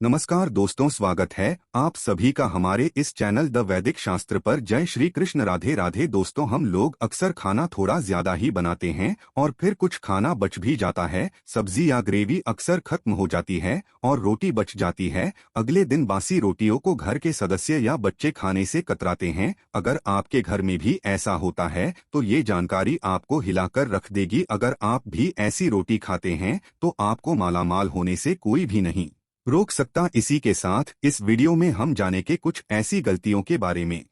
नमस्कार दोस्तों, स्वागत है आप सभी का हमारे इस चैनल द वैदिक शास्त्र पर। जय श्री कृष्ण, राधे राधे। दोस्तों, हम लोग अक्सर खाना थोड़ा ज्यादा ही बनाते हैं और फिर कुछ खाना बच भी जाता है। सब्जी या ग्रेवी अक्सर खत्म हो जाती है और रोटी बच जाती है। अगले दिन बासी रोटियों को घर के सदस्य या बच्चे खाने से कतराते हैं। अगर आपके घर में भी ऐसा होता है तो ये जानकारी आपको हिलाकर रख देगी। अगर आप भी ऐसी रोटी खाते हैं तो आपको मालामाल होने से कोई भी नहीं रोक सकता। इसी के साथ इस वीडियो में हम जानेंगे कुछ ऐसी गलतियों के बारे में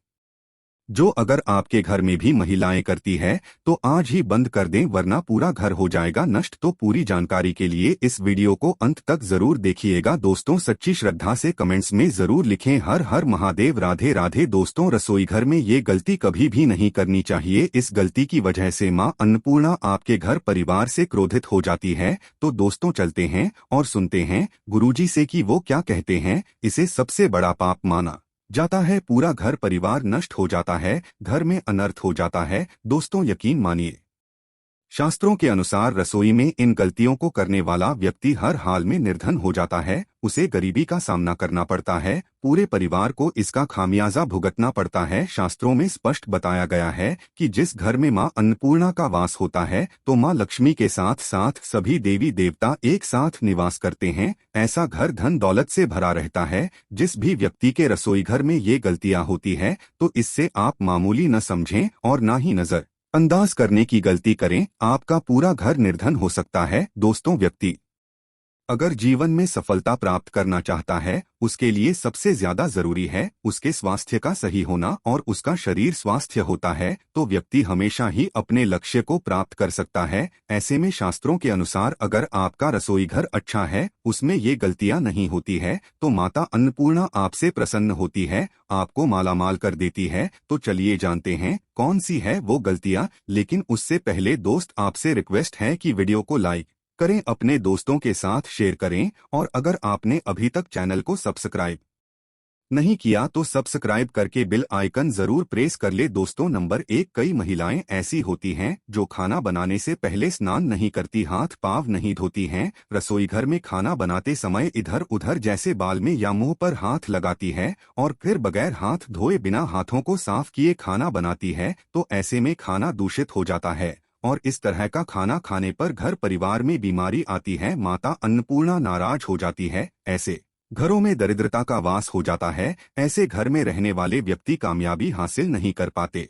जो अगर आपके घर में भी महिलाएं करती है तो आज ही बंद कर दें, वरना पूरा घर हो जाएगा नष्ट। तो पूरी जानकारी के लिए इस वीडियो को अंत तक जरूर देखिएगा। दोस्तों, सच्ची श्रद्धा से कमेंट्स में जरूर लिखें हर हर महादेव, राधे राधे। दोस्तों, रसोई घर में ये गलती कभी भी नहीं करनी चाहिए। इस गलती की वजह से मां अन्नपूर्णा आपके घर परिवार से क्रोधित हो जाती है। तो दोस्तों, चलते हैं और सुनते हैं गुरुजी से कि वो क्या कहते हैं। इसे सबसे बड़ा पाप माना जाता है, पूरा घर परिवार नष्ट हो जाता है, घर में अनर्थ हो जाता है। दोस्तों, यकीन मानिए, शास्त्रों के अनुसार रसोई में इन गलतियों को करने वाला व्यक्ति हर हाल में निर्धन हो जाता है। उसे गरीबी का सामना करना पड़ता है, पूरे परिवार को इसका खामियाजा भुगतना पड़ता है। शास्त्रों में स्पष्ट बताया गया है कि जिस घर में मां अन्नपूर्णा का वास होता है तो मां लक्ष्मी के साथ साथ सभी देवी देवता एक साथ निवास करते हैं। ऐसा घर धन दौलत से भरा रहता है। जिस भी व्यक्ति के रसोई घर में ये गलतियां होती है तो इससे आप मामूली न समझें और ना ही नजर अंदाज करने की गलती करें। आपका पूरा घर निर्धन हो सकता है। दोस्तों, व्यक्ति अगर जीवन में सफलता प्राप्त करना चाहता है उसके लिए सबसे ज्यादा जरूरी है उसके स्वास्थ्य का सही होना और उसका शरीर स्वास्थ्य होता है तो व्यक्ति हमेशा ही अपने लक्ष्य को प्राप्त कर सकता है। ऐसे में शास्त्रों के अनुसार अगर आपका रसोई घर अच्छा है, उसमें ये गलतियां नहीं होती है, तो माता अन्नपूर्णा आपसे प्रसन्न होती है, आपको मालामाल कर देती है। तो चलिए जानते हैं कौन सी है वो गलतियां। लेकिन उससे पहले दोस्त, आपसे रिक्वेस्ट है कि वीडियो को लाइक करें, अपने दोस्तों के साथ शेयर करें और अगर आपने अभी तक चैनल को सब्सक्राइब नहीं किया तो सब्सक्राइब करके बेल आइकन जरूर प्रेस कर ले। दोस्तों, नंबर 1, कई महिलाएं ऐसी होती हैं जो खाना बनाने से पहले स्नान नहीं करती, हाथ पाँव नहीं धोती हैं। रसोई घर में खाना बनाते समय इधर उधर जैसे बाल में या मुंह पर हाथ लगाती है और फिर बगैर हाथ धोए बिना हाथों को साफ किए खाना बनाती है। तो ऐसे में खाना दूषित हो जाता है और इस तरह का खाना खाने पर घर परिवार में बीमारी आती है। माता अन्नपूर्णा नाराज हो जाती है। ऐसे घरों में दरिद्रता का वास हो जाता है। ऐसे घर में रहने वाले व्यक्ति कामयाबी हासिल नहीं कर पाते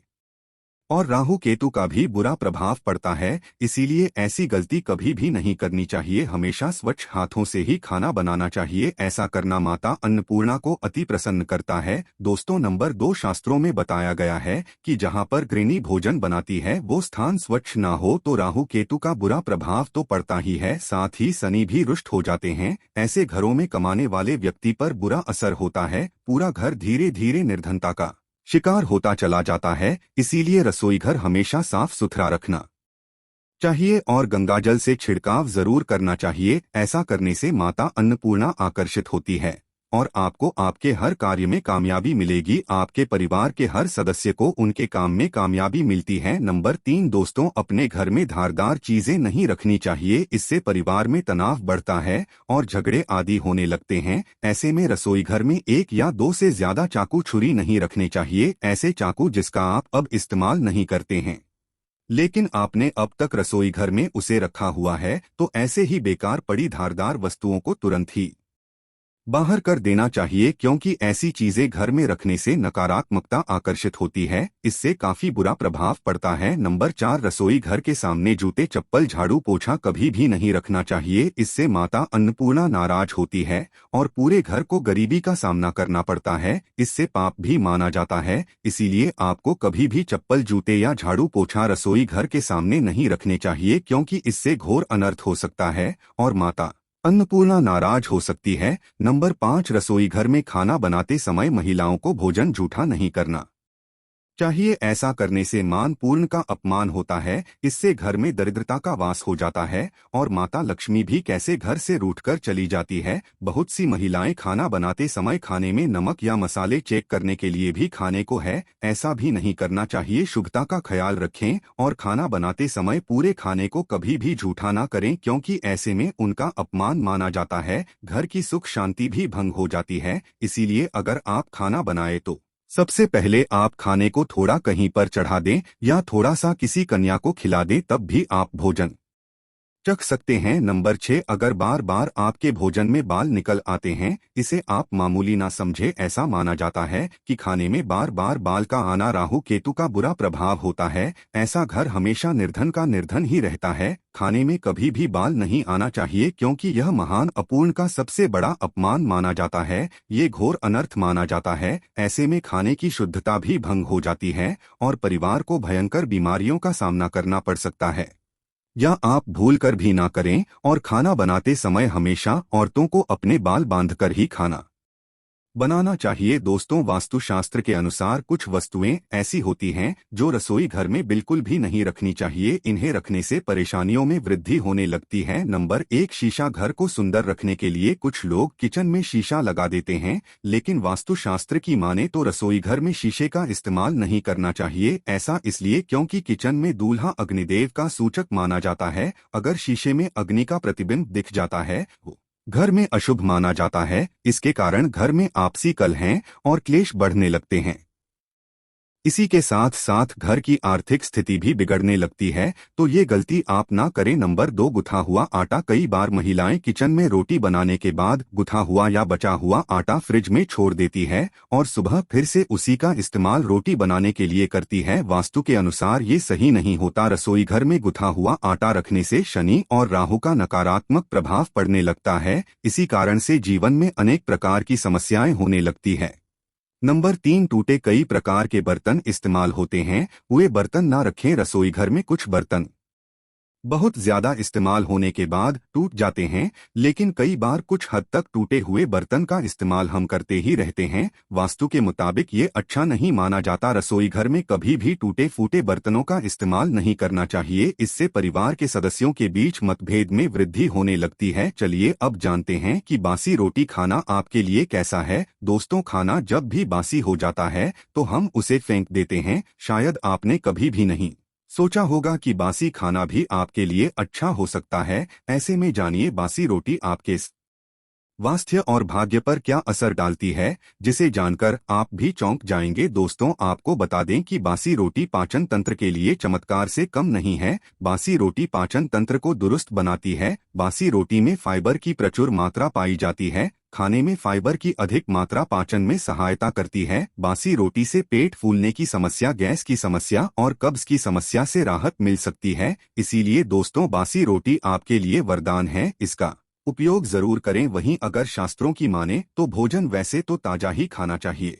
और राहु केतु का भी बुरा प्रभाव पड़ता है। इसीलिए ऐसी गलती कभी भी नहीं करनी चाहिए। हमेशा स्वच्छ हाथों से ही खाना बनाना चाहिए। ऐसा करना माता अन्नपूर्णा को अति प्रसन्न करता है। दोस्तों, नंबर 2, शास्त्रों में बताया गया है कि जहां पर गृहिणी भोजन बनाती है वो स्थान स्वच्छ ना हो तो राहु केतु का बुरा प्रभाव तो पड़ता ही है, साथ ही शनि भी रुष्ट हो जाते हैं। ऐसे घरों में कमाने वाले व्यक्ति पर बुरा असर होता है, पूरा घर धीरे धीरे निर्धनता का शिकार होता चला जाता है। इसीलिए रसोई घर हमेशा साफ सुथरा रखना चाहिए और गंगाजल से छिड़काव जरूर करना चाहिए। ऐसा करने से माता अन्नपूर्णा आकर्षित होती है और आपको आपके हर कार्य में कामयाबी मिलेगी। आपके परिवार के हर सदस्य को उनके काम में कामयाबी मिलती है। नंबर 3, दोस्तों, अपने घर में धारदार चीजें नहीं रखनी चाहिए। इससे परिवार में तनाव बढ़ता है और झगड़े आदि होने लगते हैं। ऐसे में रसोई घर में 1 या 2 से ज्यादा चाकू छुरी नहीं रखने चाहिए। ऐसे चाकू जिसका आप अब इस्तेमाल नहीं करते हैं लेकिन आपने अब तक रसोई घर में उसे रखा हुआ है तो ऐसे ही बेकार पड़ी धारदार वस्तुओं को तुरंत ही बाहर कर देना चाहिए, क्योंकि ऐसी चीजें घर में रखने से नकारात्मकता आकर्षित होती है। इससे काफी बुरा प्रभाव पड़ता है। नंबर 4, रसोई घर के सामने जूते चप्पल झाड़ू पोछा कभी भी नहीं रखना चाहिए। इससे माता अन्नपूर्णा नाराज होती है और पूरे घर को गरीबी का सामना करना पड़ता है। इससे पाप भी माना जाता है। इसीलिए आपको कभी भी चप्पल, जूते या झाड़ू पोछा रसोई घर के सामने नहीं रखने चाहिए, क्योंकि इससे घोर अनर्थ हो सकता है और माता अन्नपूर्णा नाराज हो सकती है। नंबर 5, रसोई घर में खाना बनाते समय महिलाओं को भोजन जूठा नहीं करना चाहिए। ऐसा करने से मान पूर्ण का अपमान होता है, इससे घर में दरिद्रता का वास हो जाता है और माता लक्ष्मी भी कैसे घर से रूठकर चली जाती है। बहुत सी महिलाएं खाना बनाते समय खाने में नमक या मसाले चेक करने के लिए भी खाने को है, ऐसा भी नहीं करना चाहिए। शुद्धता का ख्याल रखें और खाना बनाते समय पूरे खाने को कभी भी झूठा ना करें, क्योंकि ऐसे में उनका अपमान माना जाता है, घर की सुख शांति भी भंग हो जाती है। इसीलिए अगर आप खाना बनाए तो सबसे पहले आप खाने को थोड़ा कहीं पर चढ़ा दें या थोड़ा सा किसी कन्या को खिला दें, तब भी आप भोजन चख सकते हैं। नंबर 6, अगर बार बार आपके भोजन में बाल निकल आते हैं, इसे आप मामूली ना समझे। ऐसा माना जाता है कि खाने में बार बार बाल का आना राहु केतु का बुरा प्रभाव होता है। ऐसा घर हमेशा निर्धन का निर्धन ही रहता है। खाने में कभी भी बाल नहीं आना चाहिए, क्योंकि यह महान अपूर्ण का सबसे बड़ा अपमान माना जाता है। ये घोर अनर्थ माना जाता है। ऐसे में खाने की शुद्धता भी भंग हो जाती है और परिवार को भयंकर बीमारियों का सामना करना पड़ सकता है। या आप भूल कर भी ना करें और खाना बनाते समय हमेशा औरतों को अपने बाल बांधकर ही खाना बनाना चाहिए। दोस्तों, वास्तुशास्त्र के अनुसार कुछ वस्तुएं ऐसी होती हैं जो रसोई घर में बिल्कुल भी नहीं रखनी चाहिए। इन्हें रखने से परेशानियों में वृद्धि होने लगती है। नंबर 1, शीशा। घर को सुंदर रखने के लिए कुछ लोग किचन में शीशा लगा देते हैं, लेकिन वास्तुशास्त्र की माने तो रसोई घर में शीशे का इस्तेमाल नहीं करना चाहिए। ऐसा इसलिए क्योंकि किचन में दूल्हा अग्निदेव का सूचक माना जाता है। अगर शीशे में अग्नि का प्रतिबिंब दिख जाता है, घर में अशुभ माना जाता है। इसके कारण घर में आपसी कलह और क्लेश बढ़ने लगते हैं। इसी के साथ साथ घर की आर्थिक स्थिति भी बिगड़ने लगती है, तो ये गलती आप ना करें। नंबर 2, गुथा हुआ आटा। कई बार महिलाएं किचन में रोटी बनाने के बाद गुथा हुआ या बचा हुआ आटा फ्रिज में छोड़ देती है और सुबह फिर से उसी का इस्तेमाल रोटी बनाने के लिए करती है। वास्तु के अनुसार ये सही नहीं होता। रसोई घर में गुथा हुआ आटा रखने से शनि और राहु का नकारात्मक प्रभाव पड़ने लगता है। इसी कारण से जीवन में अनेक प्रकार की समस्याएं होने लगती है। नंबर 3, टूटे। कई प्रकार के बर्तन इस्तेमाल होते हैं, वे बर्तन ना रखें। रसोई घर में कुछ बर्तन बहुत ज्यादा इस्तेमाल होने के बाद टूट जाते हैं, लेकिन कई बार कुछ हद तक टूटे हुए बर्तन का इस्तेमाल हम करते ही रहते हैं। वास्तु के मुताबिक ये अच्छा नहीं माना जाता। रसोई घर में कभी भी टूटे फूटे बर्तनों का इस्तेमाल नहीं करना चाहिए। इससे परिवार के सदस्यों के बीच मतभेद में वृद्धि होने लगती है। चलिए अब जानते हैं कि बासी रोटी खाना आपके लिए कैसा है। दोस्तों, खाना जब भी बासी हो जाता है तो हम उसे फेंक देते हैं। शायद आपने कभी भी नहीं सोचा होगा कि बासी खाना भी आपके लिए अच्छा हो सकता है। ऐसे में जानिए बासी रोटी आपके स्वास्थ्य और भाग्य पर क्या असर डालती है, जिसे जानकर आप भी चौंक जाएंगे। दोस्तों, आपको बता दें कि बासी रोटी पाचन तंत्र के लिए चमत्कार से कम नहीं है। बासी रोटी पाचन तंत्र को दुरुस्त बनाती है। बासी रोटी में फाइबर की प्रचुर मात्रा पाई जाती है। खाने में फाइबर की अधिक मात्रा पाचन में सहायता करती है। बासी रोटी से पेट फूलने की समस्या, गैस की समस्या और कब्ज की समस्या से राहत मिल सकती है। इसीलिए दोस्तों, बासी रोटी आपके लिए वरदान है। इसका उपयोग जरूर करें। वहीं अगर शास्त्रों की माने तो भोजन वैसे तो ताजा ही खाना चाहिए।